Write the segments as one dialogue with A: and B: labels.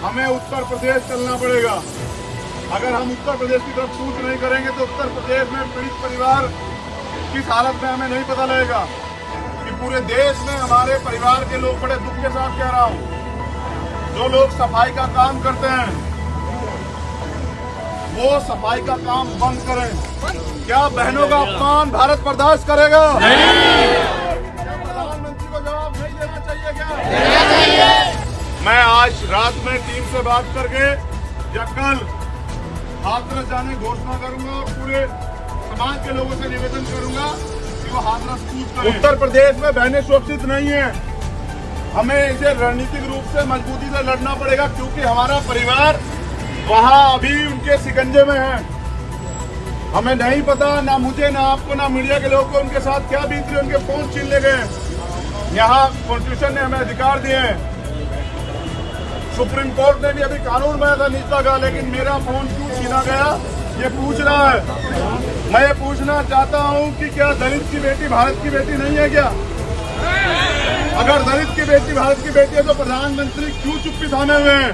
A: हमें उत्तर प्रदेश चलना पड़ेगा। अगर हम उत्तर प्रदेश की तरफ कूच नहीं करेंगे तो उत्तर प्रदेश में पीड़ित परिवार किस हालत में हमें नहीं पता लगेगा कि पूरे देश में हमारे परिवार के लोग बड़े दुख के साथ कह रहा हूँ, जो लोग सफाई का काम करते हैं वो सफाई का काम बंद करें। क्या बहनों का अपमान भारत बर्दाश्त करेगा? क्या प्रधानमंत्री को जवाब नहीं देना चाहिए? क्या मैं आज रात में टीम से बात करके या कल हाथरस जाने की घोषणा करूंगा और पूरे समाज के लोगों से निवेदन करूंगा कि वो हाथरस कूच करें। उत्तर प्रदेश में बहनें सुरक्षित नहीं है, हमें इसे रणनीतिक रूप से मजबूती से लड़ना पड़ेगा, क्योंकि हमारा परिवार वहां अभी उनके शिकंजे में है। हमें नहीं पता, ना मुझे, ना आपको, ना मीडिया के लोगों को उनके साथ क्या बीत रही, उनके फोन छीन ले गए। यहाँ कॉन्स्टिट्यूशन ने हमें अधिकार दिए हैं, सुप्रीम कोर्ट ने भी अभी कानून बनाया था निजता का, लेकिन मेरा फोन क्यों छीना गया ये पूछ रहा है। मैं ये पूछना चाहता हूँ कि क्या दलित की बेटी भारत की बेटी नहीं है क्या? अगर दलित की बेटी भारत की बेटी है तो प्रधानमंत्री क्यों चुप्पी थामे हुए हैं?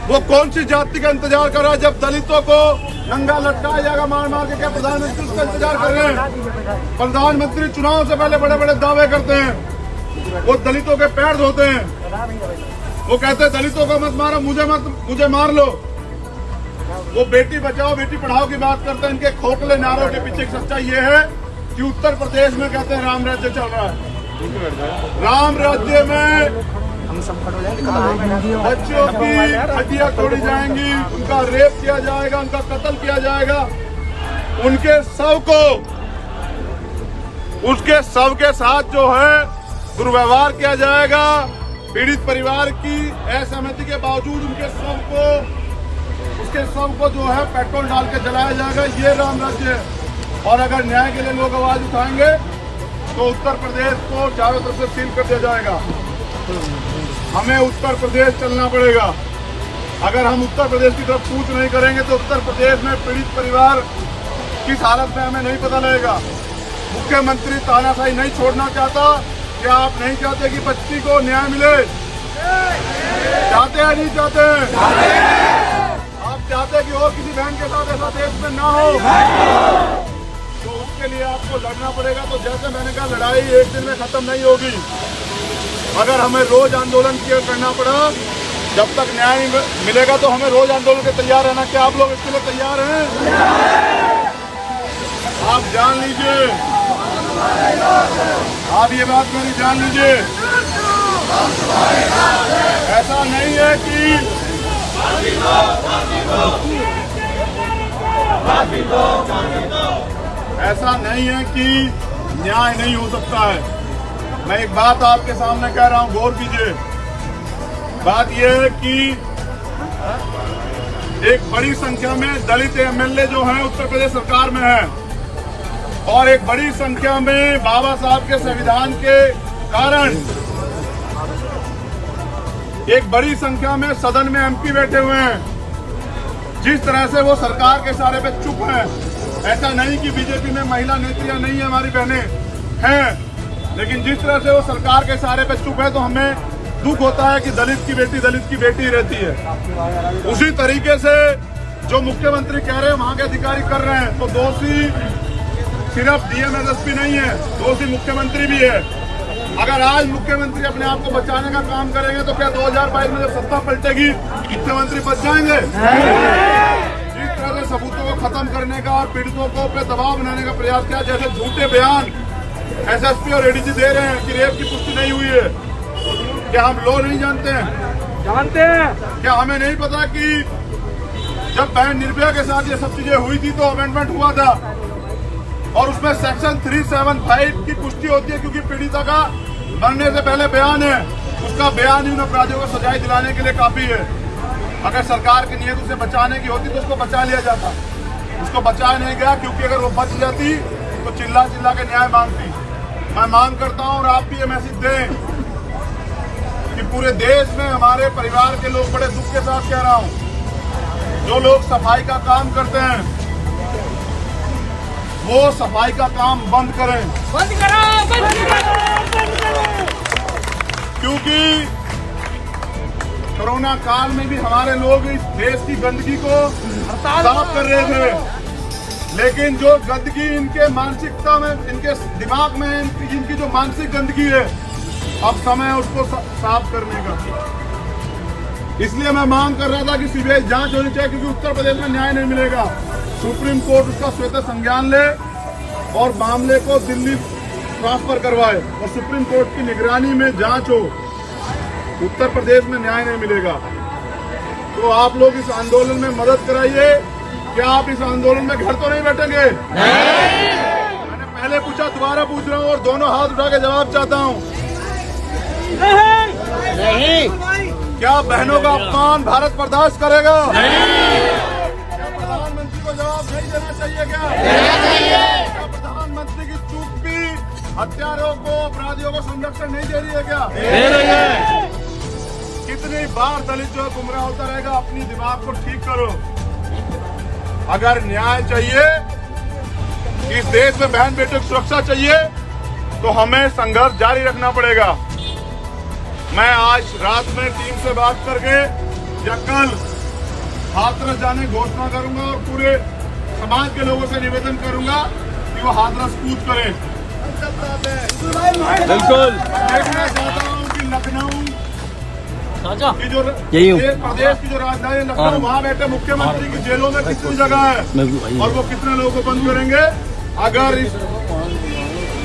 A: वो कौन सी जाति का इंतजार कर रहा है? जब दलितों को नंगा लटकाया जाएगा मार मार के, क्या प्रधानमंत्री उसका इंतजार कर रहे हैं? प्रधानमंत्री चुनाव से पहले बड़े बड़े दावे करते हैं, वो दलितों के पैर धोते हैं, वो कहते हैं दलितों को मत मारो, मुझे मार लो। वो बेटी बचाओ बेटी पढ़ाओ की बात करते हैं। इनके खोखले नारों के पीछे सच्चाई ये है कि उत्तर प्रदेश में कहते हैं राम राज्य चल रहा है। राम राज्य में बच्चों की हड्डियां तोड़ी जाएंगी, उनका रेप किया जाएगा, उनका कत्ल किया जाएगा, उनके शव के साथ जो है दुर्व्यवहार किया जाएगा। पीड़ित परिवार की असहमति के बावजूद उसके शव को जो है पेट्रोल डाल के जलाया जाएगा। ये राम राज्य है। और अगर न्याय के लिए लोग आवाज उठाएंगे तो उत्तर प्रदेश को चारों तरफ से सील कर दिया जाएगा। हमें उत्तर प्रदेश चलना पड़ेगा। अगर हम उत्तर प्रदेश की तरफ कूच नहीं करेंगे तो उत्तर प्रदेश में पीड़ित परिवार किस हालत में हमें नहीं पता लगेगा। मुख्यमंत्री तानाशाही नहीं छोड़ना चाहता। क्या आप नहीं चाहते कि बच्ची को न्याय मिले? चाहते हैं नहीं चाहते? आप चाहते कि और किसी बहन के साथ ऐसा देश में ना हो, तो उसके लिए आपको लड़ना पड़ेगा। तो जैसे मैंने कहा, लड़ाई एक दिन में खत्म नहीं होगी। अगर हमें रोज आंदोलन करना पड़ा, जब तक न्याय मिलेगा तो हमें रोज आंदोलन के तैयार रहना। क्या आप लोग इसके लिए तैयार हैं? आप जान लीजिए, आप ये बात मेरी जान लीजिए, ऐसा नहीं है कि न्याय नहीं हो सकता है। मैं एक बात आपके सामने कह रहा हूं, गौर कीजिए। बात यह है कि एक बड़ी संख्या में दलित एमएलए जो हैं उत्तर प्रदेश सरकार में है, और एक बड़ी संख्या में बाबा साहब के संविधान के कारण एक बड़ी संख्या में सदन में एमपी बैठे हुए हैं। जिस तरह से वो सरकार के इशारे पे चुप हैं, ऐसा नहीं कि बीजेपी में महिला नेत्रियां नहीं है, हमारी बहनें हैं, लेकिन जिस तरह से वो सरकार के इशारे पे चुप है तो हमें दुख होता है कि दलित की बेटी रहती है। उसी तरीके से जो मुख्यमंत्री कह रहे हैं वहां के अधिकारी कर रहे हैं, तो दोषी सिर्फ डीएम एसएसपी नहीं है, दोषी मुख्यमंत्री भी है। अगर आज मुख्यमंत्री अपने आप को बचाने का काम करेंगे तो क्या 2022 में जब सत्ता पलटेगी मुख्यमंत्री बच जाएंगे? जिस तरह से सबूतों को खत्म करने का और पीड़ितों को पे दबाव बनाने का प्रयास किया, जैसे झूठे बयान एसएसपी और एडीजी दे रहे हैं कि रेप की पुष्टि नहीं हुई है। क्या हम लॉ नहीं जानते हैं? जानते हैं। क्या हमें नहीं पता कि जब बहन निर्भया के साथ ये सब चीजें हुई थी तो अमेंडमेंट हुआ था और उसमें सेक्शन 375 की पुष्टि होती है, क्योंकि पीड़िता का मरने से पहले बयान है, उसका बयान ही उन अपराधियों को सजाएं दिलाने के लिए काफी है। अगर सरकार की नीयत उसे बचाने की होती तो उसको बचा लिया जाता, उसको बचाया नहीं गया, क्योंकि अगर वो बच जाती तो चिल्ला चिल्ला के न्याय मांगती। मैं मांग करता हूँ और आप भी ये मैसेज दें कि पूरे देश में हमारे परिवार के लोग बड़े दुख के साथ कह रहा हूँ, जो लोग सफाई का काम करते हैं वो सफाई का काम बंद करें। बंद करो। क्योंकि कोरोना काल में भी हमारे लोग इस देश की गंदगी को साफ कर रहे थे, लेकिन जो गंदगी इनके मानसिकता में, इनके दिमाग में, इनकी जो मानसिक गंदगी है, अब समय है उसको साफ करने का। इसलिए मैं मांग कर रहा था कि सीबीआई जांच होनी चाहिए, क्योंकि उत्तर प्रदेश में न्याय नहीं मिलेगा। सुप्रीम कोर्ट उसका स्वतः संज्ञान ले और मामले को दिल्ली ट्रांसफर करवाए और सुप्रीम कोर्ट की निगरानी में जांच हो। उत्तर प्रदेश में न्याय नहीं मिलेगा। तो आप लोग इस आंदोलन में मदद कराइए। क्या आप इस आंदोलन में घर तो नहीं बैठेंगे? मैंने पहले पूछा, दोबारा पूछ रहा हूँ और दोनों हाथ उठा के जवाब चाहता हूँ।
B: नहीं।
A: क्या बहनों का अपमान भारत बर्दाश्त करेगा? क्या प्रधानमंत्री को जवाब नहीं देना चाहिए? क्या प्रधानमंत्री की चूक भी हत्यारों को, अपराधियों को संरक्षण नहीं दे रही है? क्या दे रही है? कितनी बार दलित जो गुमराह होता रहेगा? अपनी दिमाग को ठीक करो। अगर न्याय चाहिए, इस देश में बहन बेटियों की सुरक्षा चाहिए, तो हमें संघर्ष जारी रखना पड़ेगा। मैं आज रात में टीम से बात करके या कल हाथरस जाने घोषणा करूंगा और पूरे समाज के लोगों से निवेदन करूंगा कि वो हाथरस कूच करें।
B: बिल्कुल।
A: देखना चाहता हूं कि लखनऊ की जो प्रदेश की जो राजधानी लखनऊ, वहाँ बैठे मुख्यमंत्री की जेलों में कितनी जगह है और वो कितने लोगों को बंद करेंगे? अगर इस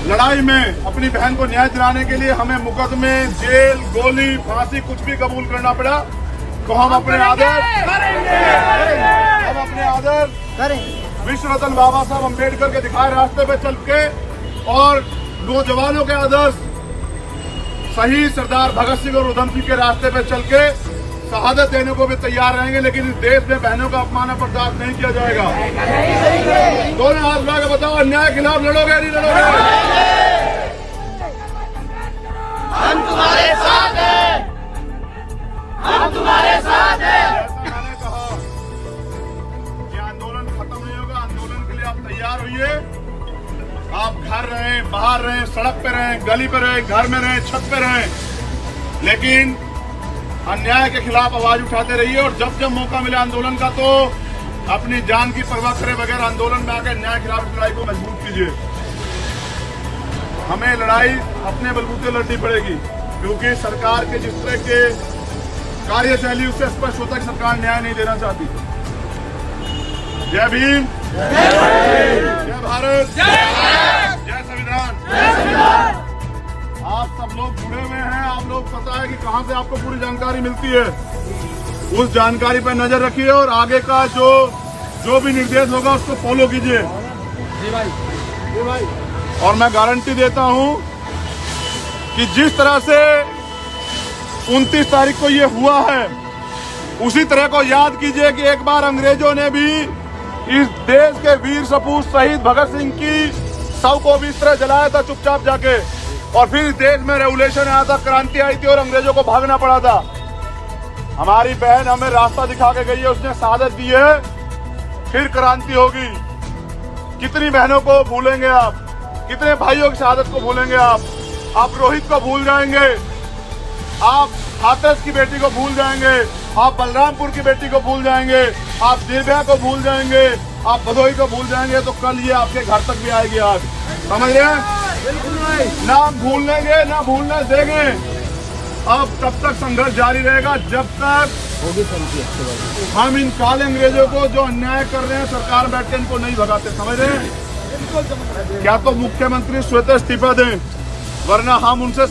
A: लड़ाई में अपनी बहन को न्याय दिलाने के लिए हमें मुकदमे, जेल, गोली, फांसी कुछ भी कबूल करना पड़ा, तो हम अपने आदर विश्व रत्न बाबा साहब अम्बेडकर के दिखाए रास्ते पे चल के और नौजवानों के आदर्श शहीद सरदार भगत सिंह और उधम सिंह के रास्ते पे चल के शहादत देने को भी तैयार रहेंगे, लेकिन इस देश में बहनों का अपमान बर्दाश्त नहीं किया जाएगा। दोनों हाथ उठा के बताओ, अन्याय के खिलाफ लड़ोगे नहीं लड़ोगे?
C: हम तुम्हारे साथ हैं, हम तुम्हारे साथ हैं।
A: जैसा मैंने कहा, ये आंदोलन खत्म नहीं होगा। आंदोलन के लिए आप तैयार होइए। आप घर रहें, बाहर रहें, सड़क पे रहें, गली पे रहें, घर में रहें, छत पे रहें, लेकिन अन्याय के खिलाफ आवाज उठाते रहिए। और जब जब मौका मिले आंदोलन का, तो अपनी जान की परवाह करे बगैर आंदोलन में आकर न्याय के खिलाफ लड़ाई को मजबूत कीजिए। हमें लड़ाई अपने बलबूते लड़नी पड़ेगी, क्योंकि सरकार के जिस तरह के कार्यशैली, उससे स्पष्ट होता है कि सरकार न्याय नहीं देना चाहती। जय भीम, जय भारत, जय संविधान। आप सब लोग जुड़े हुए हैं, आप लोग पता है कि कहां से आपको पूरी जानकारी मिलती है। उस जानकारी पर नजर रखिए और आगे का जो भी निर्देश होगा उसको फॉलो कीजिए। और मैं गारंटी देता हूं कि जिस तरह से 29 तारीख को ये हुआ है, उसी तरह को याद कीजिए कि एक बार अंग्रेजों ने भी इस देश के वीर सपूत शहीद भगत सिंह की शव को भी इस तरह जलाया था चुपचाप जाके, और फिर इस देश में रेवोल्यूशन आया था, क्रांति आई थी और अंग्रेजों को भागना पड़ा था। हमारी बहन हमें रास्ता दिखा के गई है, उसने शहादत दी है, फिर क्रांति होगी। कितनी बहनों को भूलेंगे आप? कितने भाइयों की शहादत को भूलेंगे आप रोहित को भूल जाएंगे, आप हाथरस की बेटी को भूल जाएंगे, आप बलरामपुर की बेटी को भूल जाएंगे, आप निर्भया को भूल जाएंगे, आप भदोही को भूल जाएंगे, तो कल ये आपके घर तक भी आएगी आग। समझ रहे हैं? ना भूल लेंगे ना भूलने देंगे। अब तब तक संघर्ष जारी रहेगा जब तक हम इन काले अंग्रेजों को जो अन्याय कर रहे हैं सरकार बैठ के इनको नहीं भगाते। समझ रहे हैं? क्या तो मुख्यमंत्री स्वतः इस्तीफा दें, वरना हम उनसे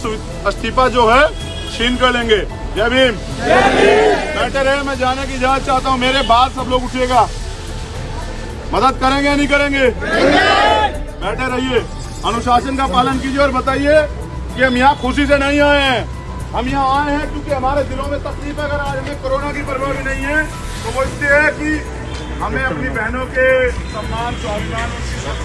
A: इस्तीफा जो है छीन कर लेंगे। जय भीम। बैठे रहे, मैं जाने की इजाजत चाहता हूँ। मेरे बाद सब लोग उठिएगा, मदद करेंगे या नहीं करेंगे? बैठे रहिए, अनुशासन का पालन कीजिए और बताइए कि हम यहाँ खुशी से नहीं आए हैं। हम यहाँ आए हैं क्योंकि हमारे दिलों में तकलीफ है। अगर आज हमें कोरोना की परवाह भी नहीं है, तो वो इसलिए है कि हमें अपनी बहनों के सम्मान, स्वाभिमान और